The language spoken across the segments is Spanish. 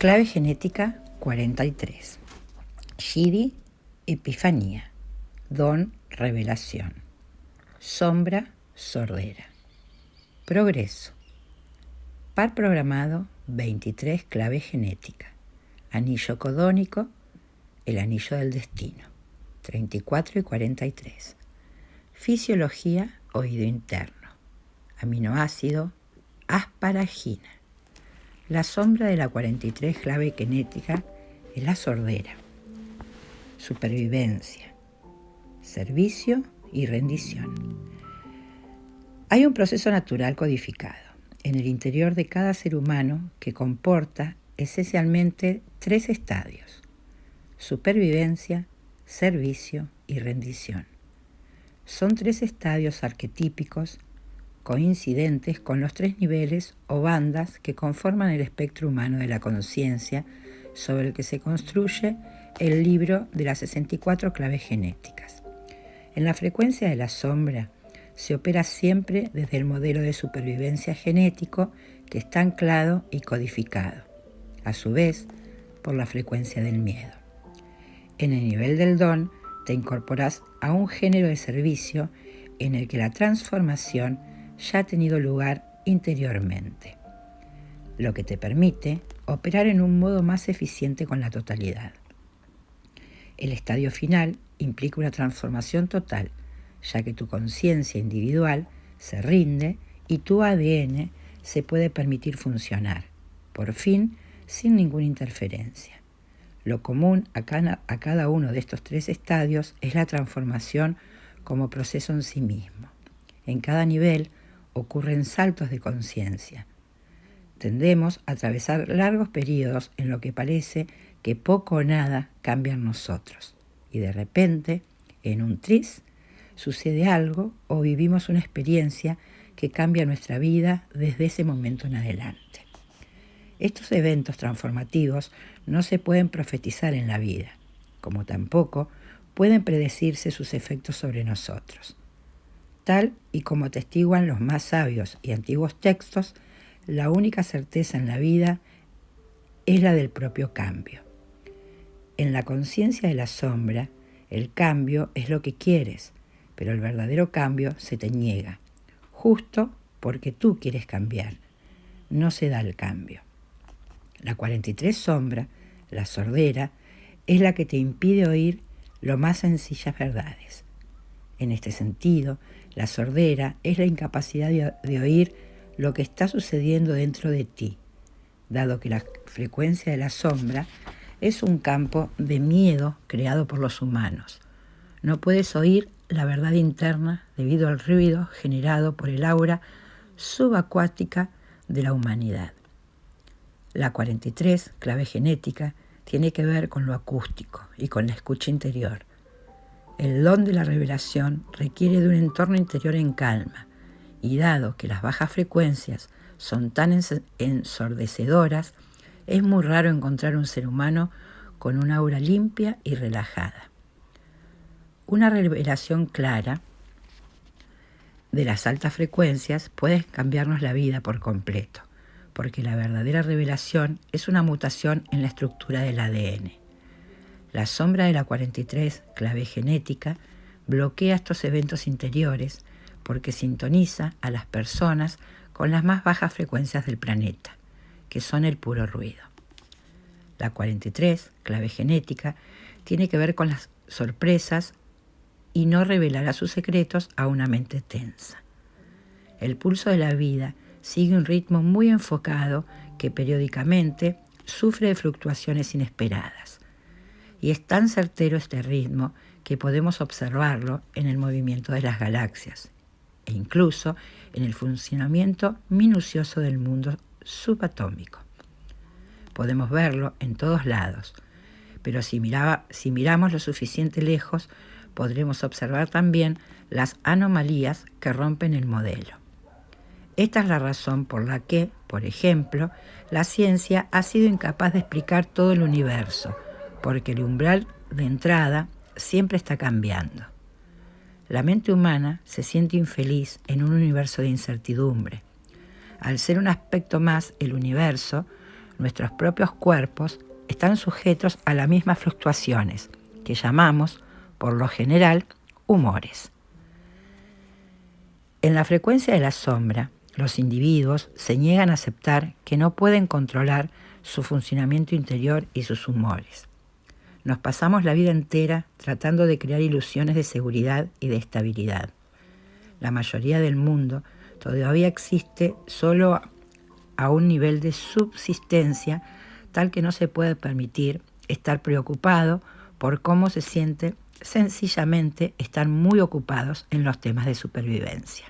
Clave genética 43. Shidi, epifanía. Don, revelación. Sombra, sordera. Progreso. Par programado 23, clave genética. Anillo codónico, el anillo del destino. 34 y 43. Fisiología, oído interno. Aminoácido, asparagina. La sombra de la 43, clave genética, es la sordera. Supervivencia, servicio y rendición. Hay un proceso natural codificado en el interior de cada ser humano que comporta esencialmente 3 estadios: supervivencia, servicio y rendición. Son 3 estadios arquetípicos coincidentes con los 3 niveles o bandas que conforman el espectro humano de la conciencia sobre el que se construye el libro de las 64 claves genéticas. En la frecuencia de la sombra se opera siempre desde el modelo de supervivencia genético que está anclado y codificado, a su vez, por la frecuencia del miedo. En el nivel del don te incorporas a un género de servicio en el que la transformación ya ha tenido lugar interiormente, lo que te permite operar en un modo más eficiente con la totalidad. El estadio final implica una transformación total, ya que tu conciencia individual se rinde y tu ADN se puede permitir funcionar, por fin, sin ninguna interferencia. Lo común a cada uno de estos 3 estadios es la transformación como proceso en sí mismo. En cada nivel ocurren saltos de conciencia. Tendemos a atravesar largos periodos en lo que parece que poco o nada cambia en nosotros. Y de repente, en un tris, sucede algo o vivimos una experiencia que cambia nuestra vida desde ese momento en adelante. Estos eventos transformativos no se pueden profetizar en la vida, como tampoco pueden predecirse sus efectos sobre nosotros. Tal y como atestiguan los más sabios y antiguos textos, la única certeza en la vida es la del propio cambio. En la conciencia de la sombra, el cambio es lo que quieres, pero el verdadero cambio se te niega, justo porque tú quieres cambiar. No se da el cambio. La 43 sombra, la sordera, es la que te impide oír lo más sencillas verdades. En este sentido, la sordera es la incapacidad de oír lo que está sucediendo dentro de ti, dado que la frecuencia de la sombra es un campo de miedo creado por los humanos. No puedes oír la verdad interna debido al ruido generado por el aura subacuática de la humanidad. La 43, clave genética, tiene que ver con lo acústico y con la escucha interior. El don de la revelación requiere de un entorno interior en calma, y dado que las bajas frecuencias son tan ensordecedoras, es muy raro encontrar un ser humano con una aura limpia y relajada. Una revelación clara de las altas frecuencias puede cambiarnos la vida por completo, porque la verdadera revelación es una mutación en la estructura del ADN. La sombra de la 43, clave genética, bloquea estos eventos interiores porque sintoniza a las personas con las más bajas frecuencias del planeta, que son el puro ruido. La 43, clave genética, tiene que ver con las sorpresas y no revelará sus secretos a una mente tensa. El pulso de la vida sigue un ritmo muy enfocado que periódicamente sufre de fluctuaciones inesperadas. Y es tan certero este ritmo que podemos observarlo en el movimiento de las galaxias e incluso en el funcionamiento minucioso del mundo subatómico. Podemos verlo en todos lados, pero si miramos lo suficiente lejos, podremos observar también las anomalías que rompen el modelo. Esta es la razón por la que, por ejemplo, la ciencia ha sido incapaz de explicar todo el universo, porque el umbral de entrada siempre está cambiando. La mente humana se siente infeliz en un universo de incertidumbre. Al ser un aspecto más el universo, nuestros propios cuerpos están sujetos a las mismas fluctuaciones, que llamamos, por lo general, humores. En la frecuencia de la sombra, los individuos se niegan a aceptar que no pueden controlar su funcionamiento interior y sus humores. Nos pasamos la vida entera tratando de crear ilusiones de seguridad y de estabilidad. La mayoría del mundo todavía existe solo a un nivel de subsistencia tal que no se puede permitir estar preocupado por cómo se siente. Sencillamente están muy ocupados en los temas de supervivencia.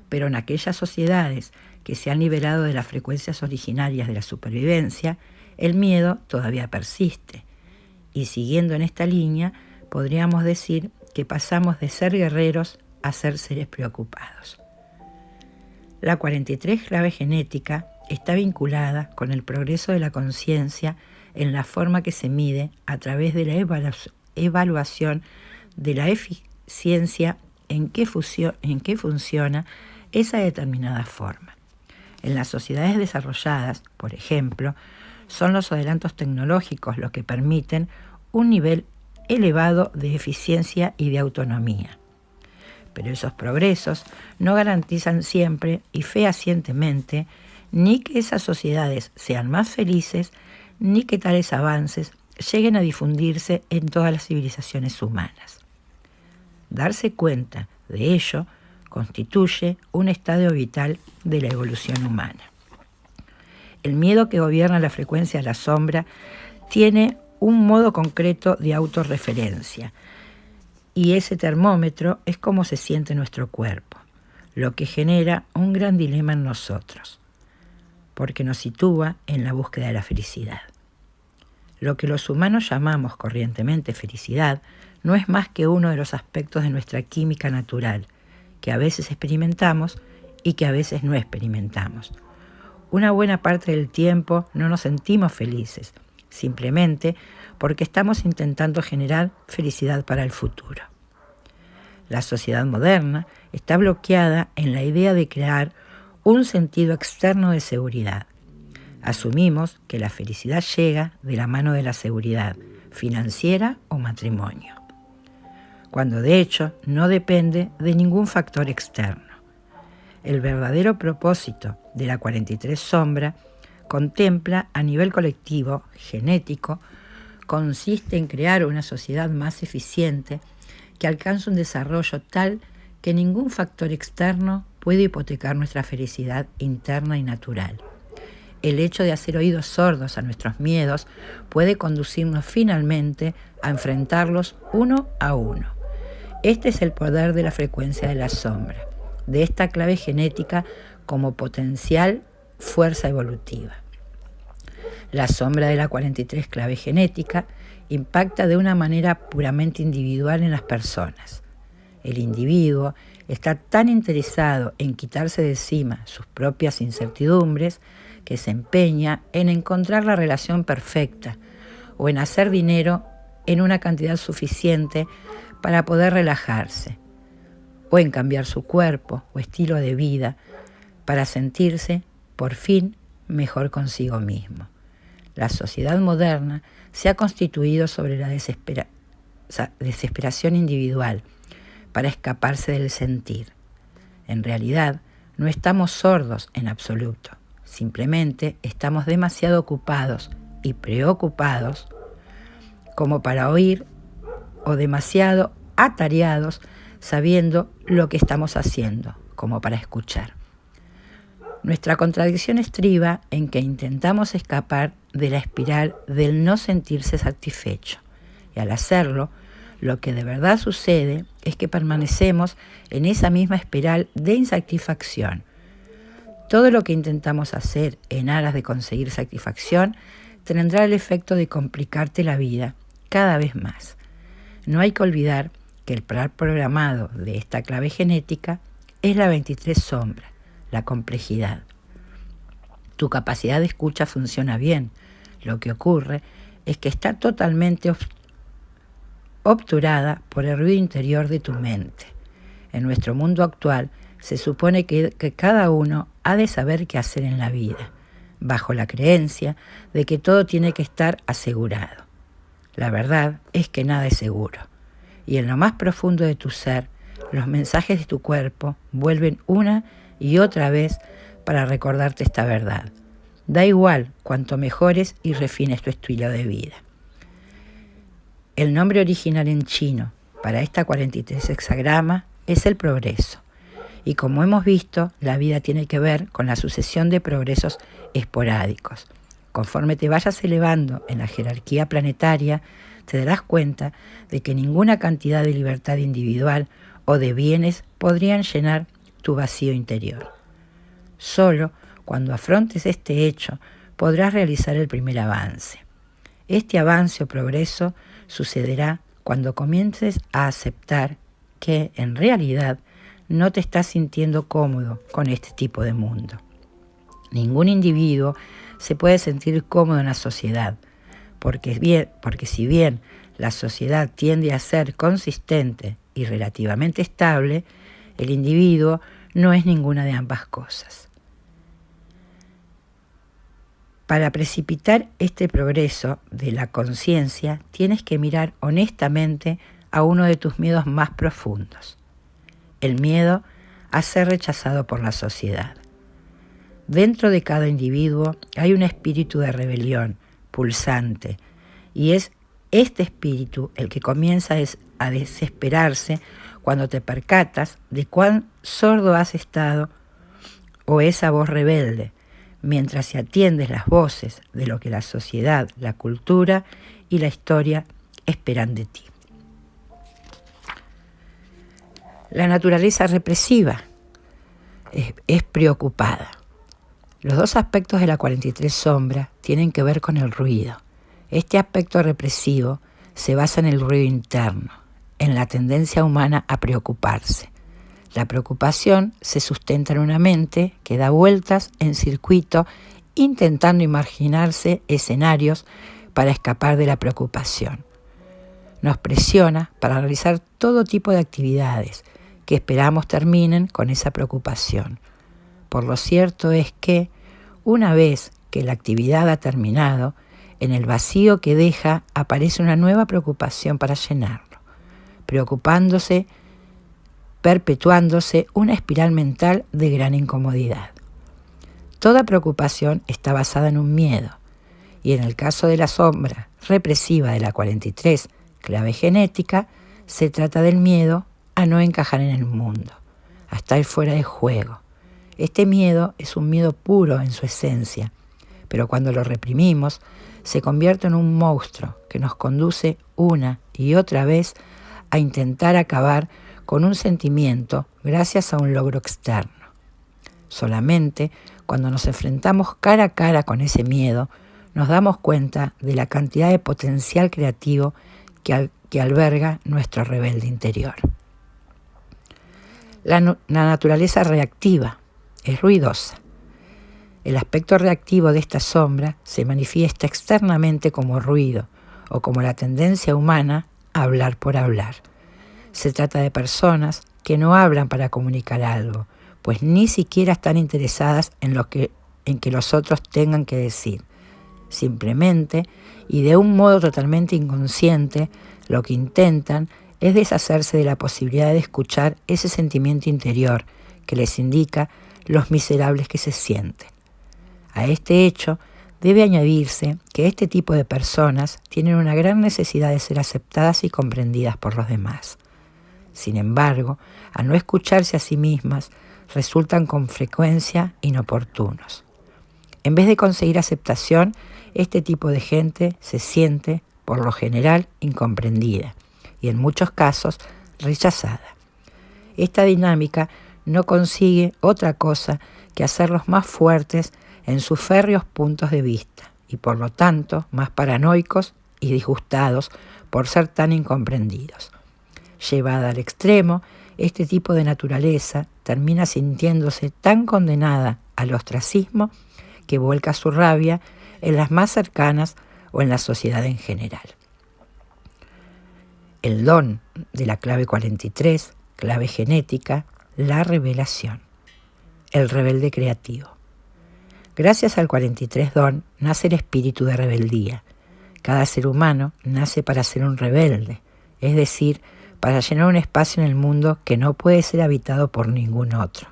Pero en aquellas sociedades que se han liberado de las frecuencias originarias de la supervivencia, el miedo todavía persiste. Y siguiendo en esta línea, podríamos decir que pasamos de ser guerreros a ser seres preocupados. La 43 clave genética está vinculada con el progreso de la conciencia en la forma que se mide a través de la evaluación de la eficiencia en que funciona esa determinada forma. En las sociedades desarrolladas, por ejemplo, son los adelantos tecnológicos los que permiten un nivel elevado de eficiencia y de autonomía. Pero esos progresos no garantizan siempre y fehacientemente ni que esas sociedades sean más felices, ni que tales avances lleguen a difundirse en todas las civilizaciones humanas. Darse cuenta de ello constituye un estadio vital de la evolución humana. El miedo que gobierna la frecuencia de la sombra tiene un modo concreto de autorreferencia, y ese termómetro es cómo se siente nuestro cuerpo, lo que genera un gran dilema en nosotros, porque nos sitúa en la búsqueda de la felicidad. Lo que los humanos llamamos corrientemente felicidad no es más que uno de los aspectos de nuestra química natural, que a veces experimentamos y que a veces no experimentamos. Una buena parte del tiempo no nos sentimos felices, simplemente porque estamos intentando generar felicidad para el futuro. La sociedad moderna está bloqueada en la idea de crear un sentido externo de seguridad. Asumimos que la felicidad llega de la mano de la seguridad financiera o matrimonio, cuando de hecho no depende de ningún factor externo. El verdadero propósito de la 43 sombra contempla a nivel colectivo, genético, consiste en crear una sociedad más eficiente que alcance un desarrollo tal que ningún factor externo puede hipotecar nuestra felicidad interna y natural. El hecho de hacer oídos sordos a nuestros miedos puede conducirnos finalmente a enfrentarlos uno a uno. Este es el poder de la frecuencia de la sombra, de esta clave genética como potencial fuerza evolutiva. La sombra de la 43 clave genética impacta de una manera puramente individual en las personas. El individuo está tan interesado en quitarse de encima sus propias incertidumbres que se empeña en encontrar la relación perfecta o en hacer dinero en una cantidad suficiente para poder relajarse, o en cambiar su cuerpo o estilo de vida para sentirse, por fin, mejor consigo mismo. La sociedad moderna se ha constituido sobre la desesperación individual para escaparse del sentir. En realidad, no estamos sordos en absoluto, simplemente estamos demasiado ocupados y preocupados como para oír o demasiado atareados sabiendo lo que estamos haciendo como para escuchar. Nuestra contradicción estriba en que intentamos escapar de la espiral del no sentirse satisfecho, y al hacerlo, lo que de verdad sucede es que permanecemos en esa misma espiral de insatisfacción. Todo lo que intentamos hacer en aras de conseguir satisfacción tendrá el efecto de complicarte la vida cada vez más. No hay que olvidar que el plan programado de esta clave genética es la 23 sombra, la complejidad. Tu capacidad de escucha funciona bien. Lo que ocurre es que está totalmente obturada por el ruido interior de tu mente. En nuestro mundo actual se supone que cada uno ha de saber qué hacer en la vida. bajo la creencia de que todo tiene que estar asegurado. La verdad es que nada es seguro, y en lo más profundo de tu ser, los mensajes de tu cuerpo vuelven una y otra vez para recordarte esta verdad. Da igual cuanto mejores y refines tu estilo de vida. El nombre original en chino para esta 43 hexagrama es el progreso. Y como hemos visto, la vida tiene que ver con la sucesión de progresos esporádicos. Conforme te vayas elevando en la jerarquía planetaria, te darás cuenta de que ninguna cantidad de libertad individual o de bienes podrían llenar tu vacío interior. Solo cuando afrontes este hecho podrás realizar el primer avance. Este avance o progreso sucederá cuando comiences a aceptar que, en realidad, no te estás sintiendo cómodo con este tipo de mundo. Ningún individuo se puede sentir cómodo en la sociedad, porque si bien la sociedad tiende a ser consistente y relativamente estable, el individuo no es ninguna de ambas cosas. Para precipitar este progreso de la conciencia, tienes que mirar honestamente a uno de tus miedos más profundos: el miedo a ser rechazado por la sociedad. Dentro de cada individuo hay un espíritu de rebelión pulsante, y es este espíritu el que comienza a desesperarse cuando te percatas de cuán sordo has estado o esa voz rebelde, mientras si atiendes las voces de lo que la sociedad, la cultura y la historia esperan de ti. La naturaleza represiva es preocupada. Los dos aspectos de la 43 sombra tienen que ver con el ruido. Este aspecto represivo se basa en el ruido interno, en la tendencia humana a preocuparse. La preocupación se sustenta en una mente que da vueltas en circuito intentando imaginarse escenarios para escapar de la preocupación. Nos presiona para realizar todo tipo de actividades que esperamos terminen con esa preocupación. Por lo cierto es que, una vez que la actividad ha terminado, en el vacío que deja aparece una nueva preocupación para llenarlo, perpetuándose una espiral mental de gran incomodidad. Toda preocupación está basada en un miedo, y en el caso de la sombra represiva de la 43, clave genética, se trata del miedo a no encajar en el mundo, a estar fuera de juego. Este miedo es un miedo puro en su esencia, pero cuando lo reprimimos, se convierte en un monstruo que nos conduce una y otra vez a intentar acabar con un sentimiento gracias a un logro externo. Solamente cuando nos enfrentamos cara a cara con ese miedo, nos damos cuenta de la cantidad de potencial creativo que alberga nuestro rebelde interior. La naturaleza reactiva es ruidosa. El aspecto reactivo de esta sombra se manifiesta externamente como ruido o como la tendencia humana a hablar por hablar. Se trata de personas que no hablan para comunicar algo, pues ni siquiera están interesadas en que los otros tengan que decir. Simplemente, y de un modo totalmente inconsciente, lo que intentan es deshacerse de la posibilidad de escuchar ese sentimiento interior que les indica los miserables que se sienten. A este hecho debe añadirse que este tipo de personas tienen una gran necesidad de ser aceptadas y comprendidas por los demás. Sin embargo, al no escucharse a sí mismas, resultan con frecuencia inoportunos. En vez de conseguir aceptación, este tipo de gente se siente, por lo general, incomprendida y en muchos casos rechazada. Esta dinámica no consigue otra cosa que hacerlos más fuertes en sus férreos puntos de vista y por lo tanto más paranoicos y disgustados por ser tan incomprendidos. Llevada al extremo, este tipo de naturaleza termina sintiéndose tan condenada al ostracismo que vuelca su rabia en las más cercanas o en la sociedad en general. El don de la clave 43, clave genética, la revelación, el rebelde creativo. Gracias al 43 don nace el espíritu de rebeldía. Cada ser humano nace para ser un rebelde, es decir, para llenar un espacio en el mundo que no puede ser habitado por ningún otro.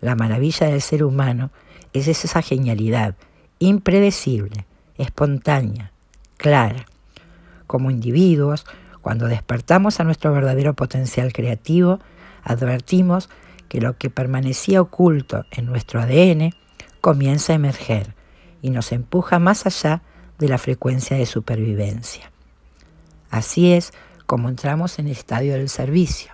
La maravilla del ser humano es esa genialidad, impredecible, espontánea, clara. Como individuos, cuando despertamos a nuestro verdadero potencial creativo, advertimos que lo que permanecía oculto en nuestro ADN comienza a emerger y nos empuja más allá de la frecuencia de supervivencia. Así es como entramos en el estadio del servicio.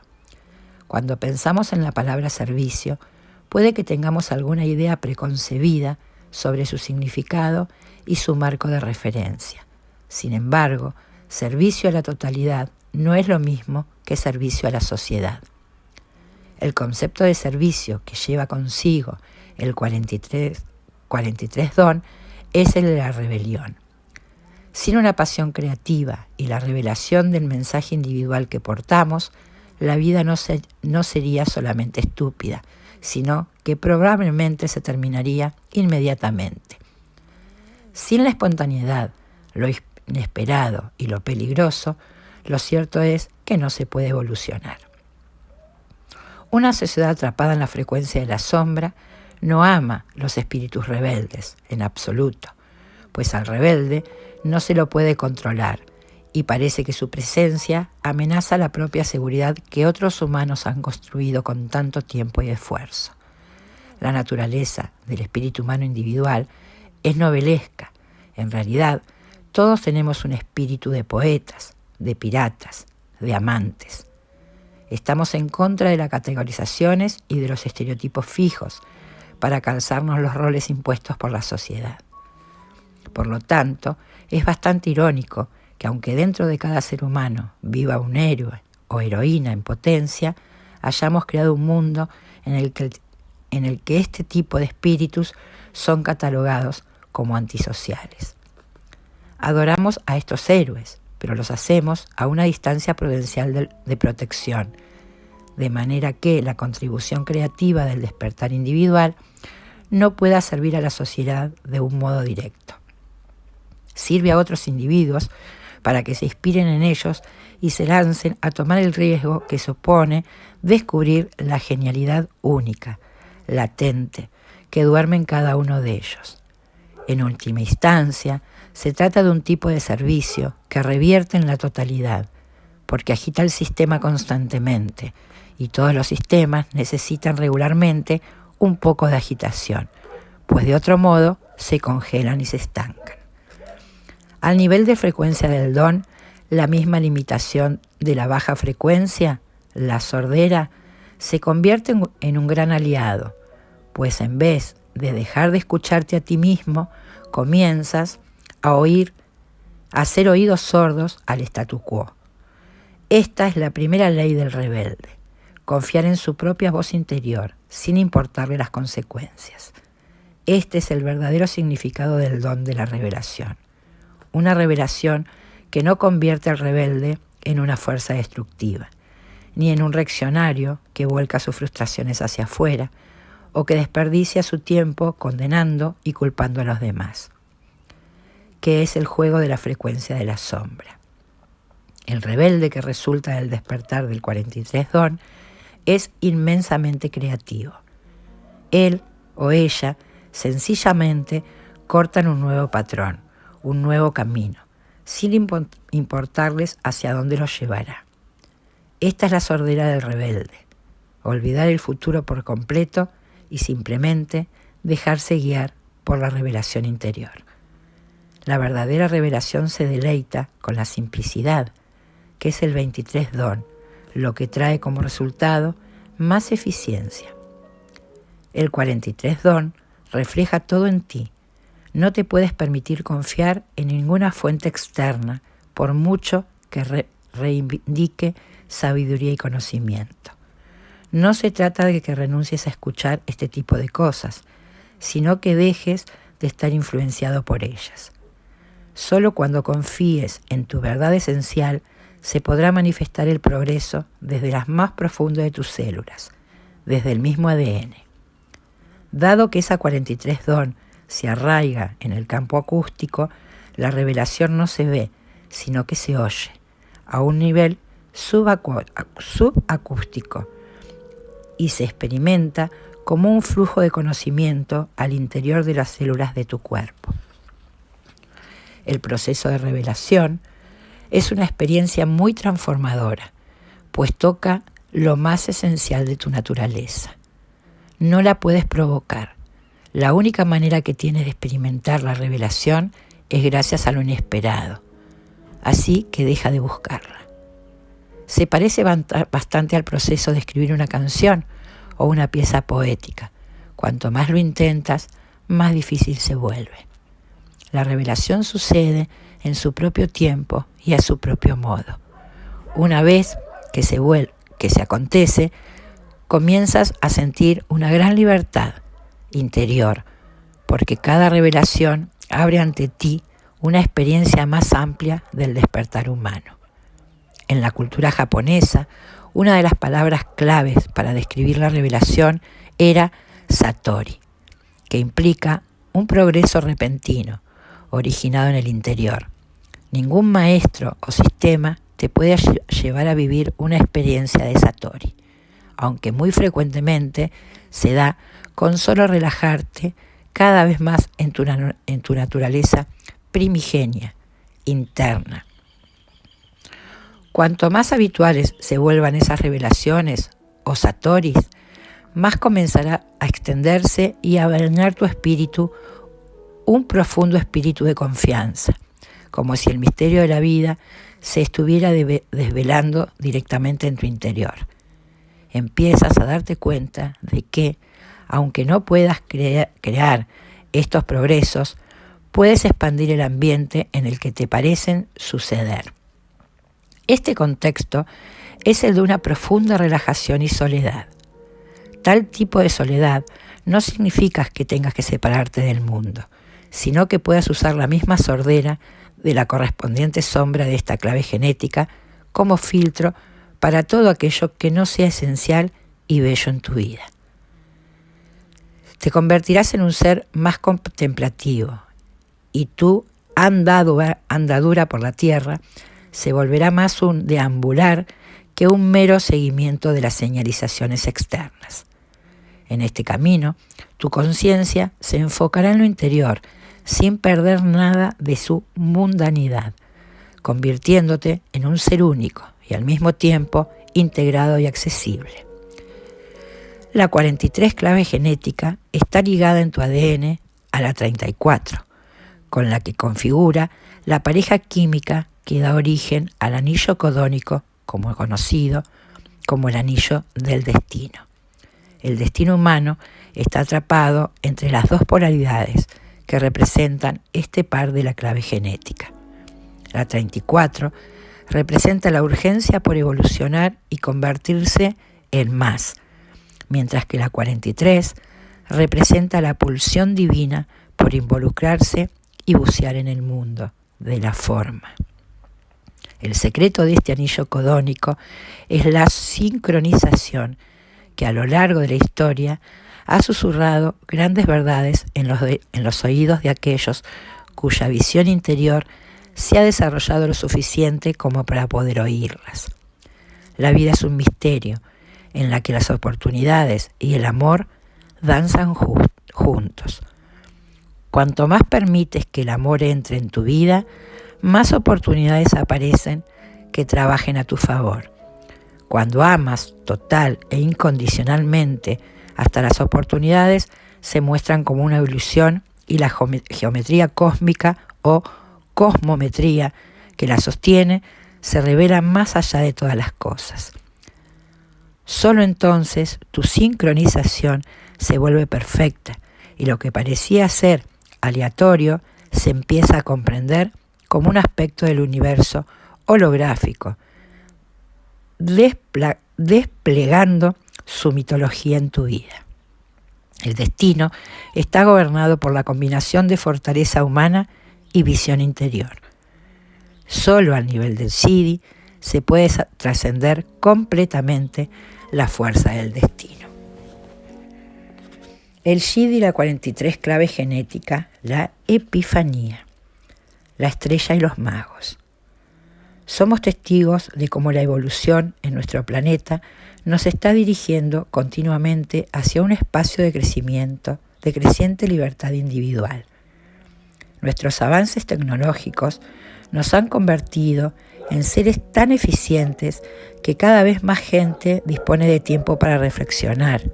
Cuando pensamos en la palabra servicio, puede que tengamos alguna idea preconcebida sobre su significado y su marco de referencia. Sin embargo, servicio a la totalidad no es lo mismo que servicio a la sociedad. El concepto de servicio que lleva consigo el 43 don es el de la rebelión. Sin una pasión creativa y la revelación del mensaje individual que portamos, la vida no sería solamente estúpida, sino que probablemente se terminaría inmediatamente. Sin la espontaneidad, lo inesperado y lo peligroso, lo cierto es que no se puede evolucionar. Una sociedad atrapada en la frecuencia de la sombra no ama los espíritus rebeldes en absoluto, pues al rebelde no se lo puede controlar y parece que su presencia amenaza la propia seguridad que otros humanos han construido con tanto tiempo y esfuerzo. La naturaleza del espíritu humano individual es novelesca. En realidad, todos tenemos un espíritu de poetas, de piratas, de amantes. Estamos en contra de las categorizaciones y de los estereotipos fijos para calzarnos los roles impuestos por la sociedad. Por lo tanto, es bastante irónico que aunque dentro de cada ser humano viva un héroe o heroína en potencia, hayamos creado un mundo en el que este tipo de espíritus son catalogados como antisociales. Adoramos a estos héroes, pero los hacemos a una distancia prudencial de protección, de manera que la contribución creativa del despertar individual no pueda servir a la sociedad de un modo directo. Sirve a otros individuos para que se inspiren en ellos y se lancen a tomar el riesgo que supone descubrir la genialidad única, latente, que duerme en cada uno de ellos. En última instancia, se trata de un tipo de servicio que revierte en la totalidad, porque agita el sistema constantemente, y todos los sistemas necesitan regularmente un poco de agitación, pues de otro modo se congelan y se estancan. Al nivel de frecuencia del don, la misma limitación de la baja frecuencia, la sordera, se convierte en un gran aliado, pues en vez de dejar de escucharte a ti mismo, comienzas a hacer oídos sordos al statu quo. Esta es la primera ley del rebelde, confiar en su propia voz interior, sin importarle las consecuencias. Este es el verdadero significado del don de la revelación. Una revelación que no convierte al rebelde en una fuerza destructiva, ni en un reaccionario que vuelca sus frustraciones hacia afuera, o que desperdicia su tiempo condenando y culpando a los demás, que es el juego de la frecuencia de la sombra. El rebelde que resulta del despertar del 43 don es inmensamente creativo. Él o ella sencillamente cortan un nuevo patrón, un nuevo camino, sin importarles hacia dónde los llevará. Esta es la sordera del rebelde, olvidar el futuro por completo y simplemente dejarse guiar por la revelación interior. La verdadera revelación se deleita con la simplicidad, que es el 23 don, lo que trae como resultado más eficiencia. El 43 don refleja todo en ti. No te puedes permitir confiar en ninguna fuente externa, por mucho que reivindique sabiduría y conocimiento. No se trata de que renuncies a escuchar este tipo de cosas, sino que dejes de estar influenciado por ellas. Solo cuando confíes en tu verdad esencial se podrá manifestar el progreso desde las más profundas de tus células, desde el mismo ADN. Dado que esa 43 don se arraiga en el campo acústico, la revelación no se ve, sino que se oye, a un nivel subacústico, y se experimenta como un flujo de conocimiento al interior de las células de tu cuerpo. El proceso de revelación es una experiencia muy transformadora, pues toca lo más esencial de tu naturaleza. No la puedes provocar. La única manera que tienes de experimentar la revelación es gracias a lo inesperado. Así que deja de buscarla. Se parece bastante al proceso de escribir una canción o una pieza poética. Cuanto más lo intentas, más difícil se vuelve. La revelación sucede en su propio tiempo y a su propio modo. Una vez que se acontece, comienzas a sentir una gran libertad interior, porque cada revelación abre ante ti una experiencia más amplia del despertar humano. En la cultura japonesa, una de las palabras claves para describir la revelación era satori, que implica un progreso repentino, originado en el interior. Ningún maestro o sistema te puede llevar a vivir una experiencia de satori, aunque muy frecuentemente se da con solo relajarte cada vez más en tu naturaleza primigenia, interna. Cuanto más habituales se vuelvan esas revelaciones o satoris, más comenzará a extenderse y a bañar tu espíritu un profundo espíritu de confianza, como si el misterio de la vida se estuviera desvelando directamente en tu interior. Empiezas a darte cuenta de que, aunque no puedas crear estos progresos, puedes expandir el ambiente en el que te parecen suceder. Este contexto es el de una profunda relajación y soledad. Tal tipo de soledad no significa que tengas que separarte del mundo, sino que puedas usar la misma sordera de la correspondiente sombra de esta clave genética como filtro para todo aquello que no sea esencial y bello en tu vida. Te convertirás en un ser más contemplativo y tu andadura por la tierra se volverá más un deambular que un mero seguimiento de las señalizaciones externas. En este camino, tu conciencia se enfocará en lo interior, sin perder nada de su mundanidad, convirtiéndote en un ser único y al mismo tiempo integrado y accesible. La 43 clave genética está ligada en tu ADN a la 34, con la que configura la pareja química que da origen al anillo codónico, como conocido como el anillo del destino. El destino humano está atrapado entre las dos polaridades que representan este par de la clave genética. La 34 representa la urgencia por evolucionar y convertirse en más, mientras que la 43 representa la pulsión divina por involucrarse y bucear en el mundo de la forma. El secreto de este anillo codónico es la sincronización que a lo largo de la historia ha susurrado grandes verdades en los oídos de aquellos cuya visión interior se ha desarrollado lo suficiente como para poder oírlas. La vida es un misterio en la que las oportunidades y el amor danzan juntos. Cuanto más permites que el amor entre en tu vida, más oportunidades aparecen que trabajen a tu favor. Cuando amas total e incondicionalmente, hasta las oportunidades se muestran como una ilusión y la geometría cósmica o cosmometría que la sostiene se revela más allá de todas las cosas. Solo entonces tu sincronización se vuelve perfecta y lo que parecía ser aleatorio se empieza a comprender como un aspecto del universo holográfico, desplegando su mitología en tu vida. El destino está gobernado por la combinación de fortaleza humana y visión interior. Solo al nivel del Siddhi se puede trascender completamente la fuerza del destino. El Shidi y la 43 clave genética, la Epifanía, la estrella y los magos. Somos testigos de cómo la evolución en nuestro planeta nos está dirigiendo continuamente hacia un espacio de crecimiento, de creciente libertad individual. Nuestros avances tecnológicos nos han convertido en seres tan eficientes que cada vez más gente dispone de tiempo para reflexionar,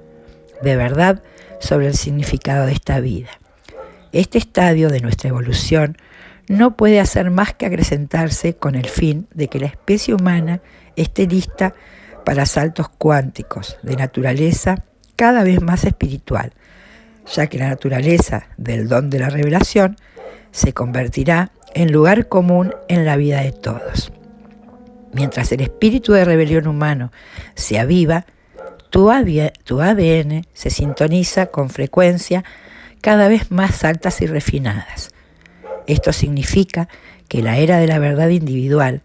de verdad, sobre el significado de esta vida. Este estadio de nuestra evolución no puede hacer más que acrecentarse con el fin de que la especie humana esté lista para saltos cuánticos de naturaleza cada vez más espiritual, ya que la naturaleza del don de la revelación se convertirá en lugar común en la vida de todos. Mientras el espíritu de rebelión humano se aviva, tu ADN se sintoniza con frecuencia cada vez más altas y refinadas. Esto significa que la era de la verdad individual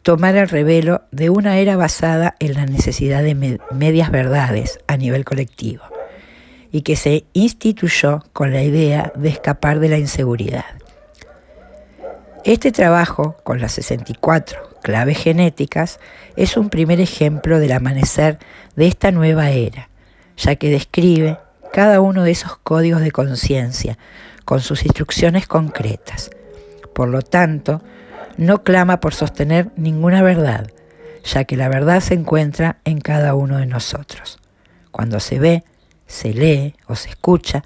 tomará el revelo de una era basada en la necesidad de medias verdades a nivel colectivo y que se instituyó con la idea de escapar de la inseguridad. Este trabajo con las 64 claves genéticas es un primer ejemplo del amanecer de esta nueva era, ya que describe cada uno de esos códigos de conciencia con sus instrucciones concretas. Por lo tanto, no clama por sostener ninguna verdad, ya que la verdad se encuentra en cada uno de nosotros. Cuando se ve, se lee o se escucha,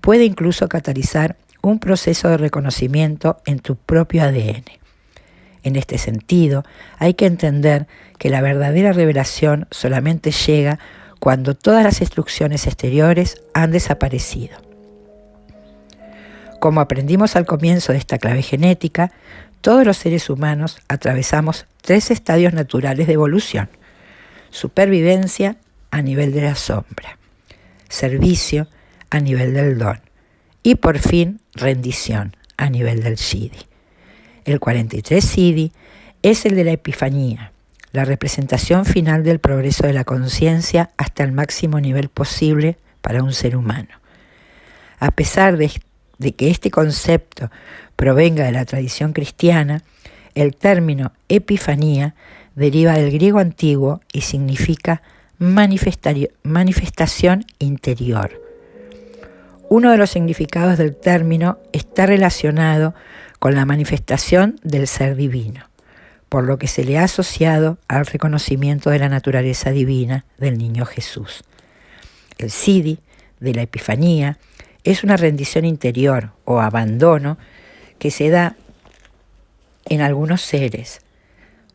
puede incluso catalizar un proceso de reconocimiento en tu propio ADN. En este sentido, hay que entender que la verdadera revelación solamente llega cuando todas las instrucciones exteriores han desaparecido. Como aprendimos al comienzo de esta clave genética, todos los seres humanos atravesamos 3 estadios naturales de evolución: supervivencia a nivel de la sombra, servicio a nivel del don y por fin rendición a nivel del Shidi. El 43 Shidi es el de la Epifanía, la representación final del progreso de la conciencia hasta el máximo nivel posible para un ser humano. A pesar de que este concepto provenga de la tradición cristiana, el término Epifanía deriva del griego antiguo y significa manifestación interior. Uno de los significados del término está relacionado con la manifestación del ser divino, por lo que se le ha asociado al reconocimiento de la naturaleza divina del niño Jesús. El Shidi de la Epifanía es una rendición interior o abandono que se da en algunos seres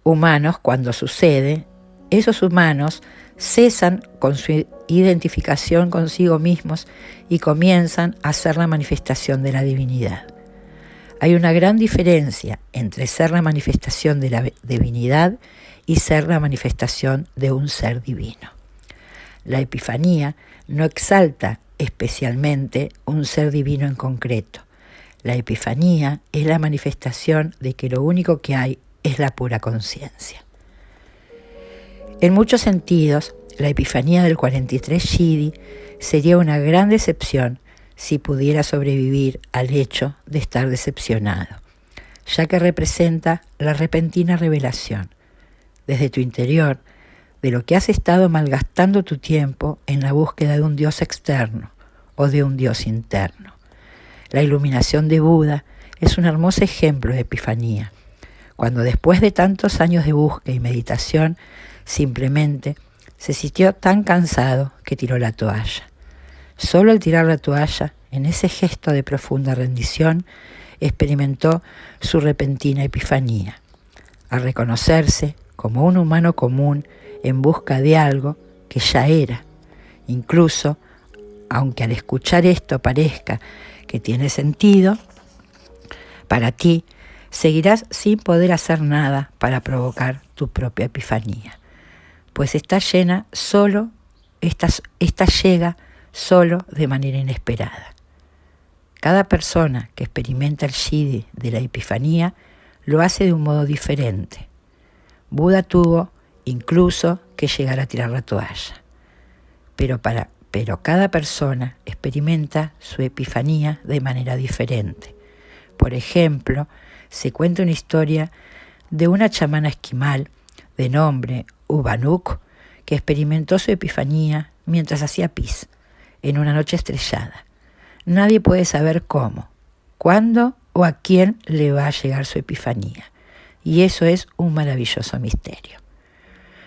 humanos. Cuando sucede, esos humanos cesan con su identificación consigo mismos y comienzan a ser la manifestación de la divinidad. Hay una gran diferencia entre ser la manifestación de la divinidad y ser la manifestación de un ser divino. La Epifanía no exalta especialmente un ser divino en concreto. La Epifanía es la manifestación de que lo único que hay es la pura conciencia. En muchos sentidos, la Epifanía del 43 Shidi sería una gran decepción si pudiera sobrevivir al hecho de estar decepcionado, ya que representa la repentina revelación desde tu interior de lo que has estado malgastando tu tiempo en la búsqueda de un Dios externo o de un Dios interno. La iluminación de Buda es un hermoso ejemplo de epifanía, cuando después de tantos años de búsqueda y meditación, simplemente se sintió tan cansado que tiró la toalla. Solo al tirar la toalla, en ese gesto de profunda rendición, experimentó su repentina epifanía. Al reconocerse como un humano común en busca de algo que ya era, incluso, aunque al escuchar esto parezca que tiene sentido, para ti seguirás sin poder hacer nada para provocar tu propia epifanía, pues esta llega solo de manera inesperada. Cada persona que experimenta el Shidi de la epifanía lo hace de un modo diferente. Buda tuvo incluso que llegar a tirar la toalla, pero pero cada persona experimenta su epifanía de manera diferente. Por ejemplo, se cuenta una historia de una chamana esquimal de nombre Ubanuk que experimentó su epifanía mientras hacía pis en una noche estrellada. Nadie puede saber cómo, cuándo o a quién le va a llegar su epifanía. Y eso es un maravilloso misterio.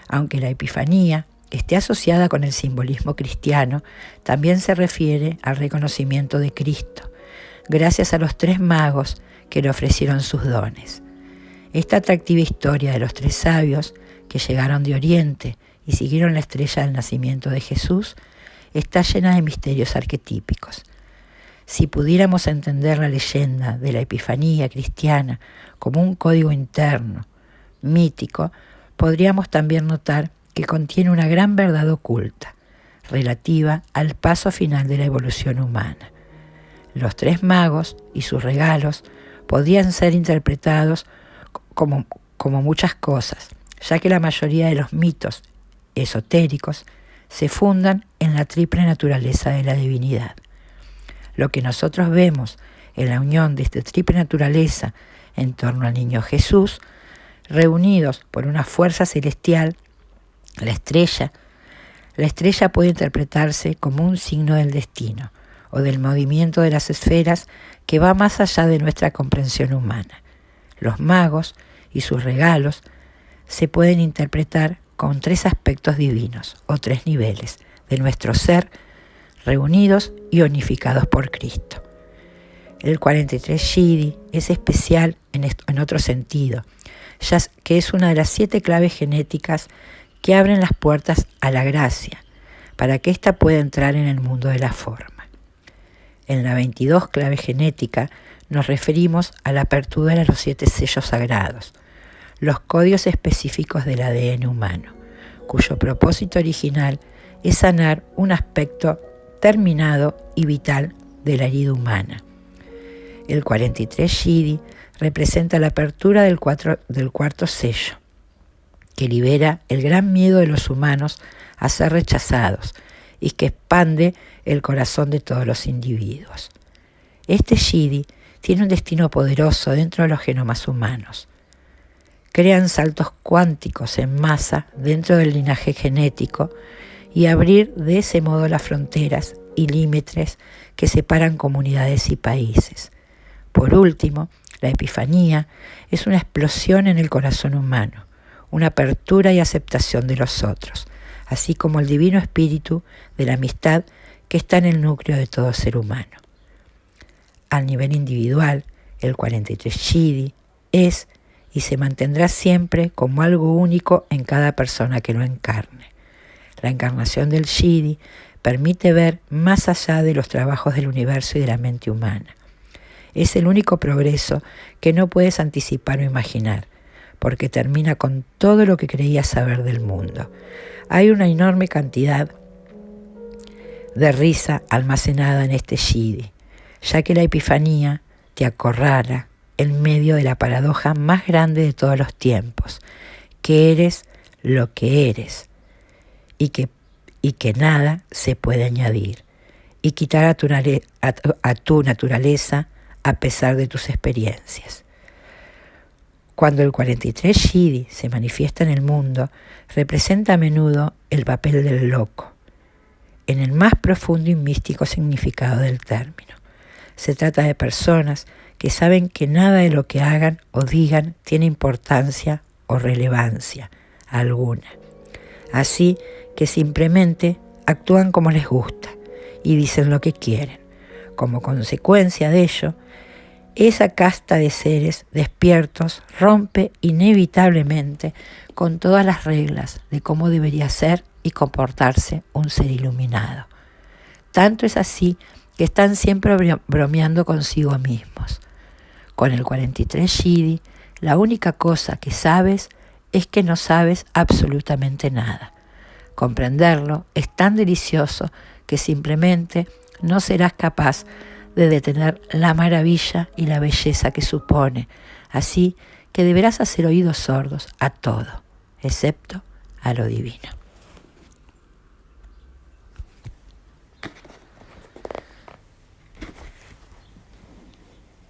Aunque la epifanía esté asociada con el simbolismo cristiano, también se refiere al reconocimiento de Cristo, gracias a los 3 magos que le ofrecieron sus dones. Esta atractiva historia de los 3 sabios que llegaron de Oriente y siguieron la estrella del nacimiento de Jesús está llena de misterios arquetípicos. Si pudiéramos entender la leyenda de la epifanía cristiana como un código interno, mítico, podríamos también notar que contiene una gran verdad oculta, relativa al paso final de la evolución humana. Los 3 magos y sus regalos podrían ser interpretados como muchas cosas, ya que la mayoría de los mitos esotéricos se fundan en la triple naturaleza de la divinidad. Lo que nosotros vemos en la unión de esta triple naturaleza en torno al niño Jesús, reunidos por una fuerza celestial, la estrella puede interpretarse como un signo del destino o del movimiento de las esferas que va más allá de nuestra comprensión humana. Los magos y sus regalos se pueden interpretar con 3 aspectos divinos o 3 niveles de nuestro ser reunidos y unificados por Cristo. El 43 Shidi es especial en otro sentido, ya que es una de las 7 claves genéticas que abren las puertas a la gracia, para que ésta pueda entrar en el mundo de la forma. En la 22 clave genética nos referimos a la apertura de los 7 sellos sagrados, los códigos específicos del ADN humano, cuyo propósito original es sanar un aspecto terminado y vital de la herida humana. El 43 Shidi representa la apertura del cuarto sello, que libera el gran miedo de los humanos a ser rechazados y que expande el corazón de todos los individuos. Este Shidi tiene un destino poderoso dentro de los genomas humanos. Crean saltos cuánticos en masa dentro del linaje genético y abrir de ese modo las fronteras y límites que separan comunidades y países. Por último, la epifanía es una explosión en el corazón humano, una apertura y aceptación de los otros, así como el divino espíritu de la amistad que está en el núcleo de todo ser humano. Al nivel individual, el 43 Shidi es y se mantendrá siempre como algo único en cada persona que lo encarne. La encarnación del Shidi permite ver más allá de los trabajos del universo y de la mente humana. Es el único progreso que no puedes anticipar o imaginar, porque termina con todo lo que creías saber del mundo. Hay una enorme cantidad de risa almacenada en este Shidi, ya que la epifanía te acorrala en medio de la paradoja más grande de todos los tiempos, que eres lo que eres y que nada se puede añadir y quitar a tu naturaleza a pesar de tus experiencias. Cuando el 43 Shidi se manifiesta en el mundo, representa a menudo el papel del loco, en el más profundo y místico significado del término. Se trata de personas que saben que nada de lo que hagan o digan tiene importancia o relevancia alguna. Así que simplemente actúan como les gusta y dicen lo que quieren. Como consecuencia de ello, esa casta de seres despiertos rompe inevitablemente con todas las reglas de cómo debería ser y comportarse un ser iluminado. Tanto es así que están siempre bromeando consigo mismos. Con el 43 Shidi, la única cosa que sabes es que no sabes absolutamente nada. Comprenderlo es tan delicioso que simplemente no serás capaz de detener la maravilla y la belleza que supone, así que deberás hacer oídos sordos a todo, excepto a lo divino.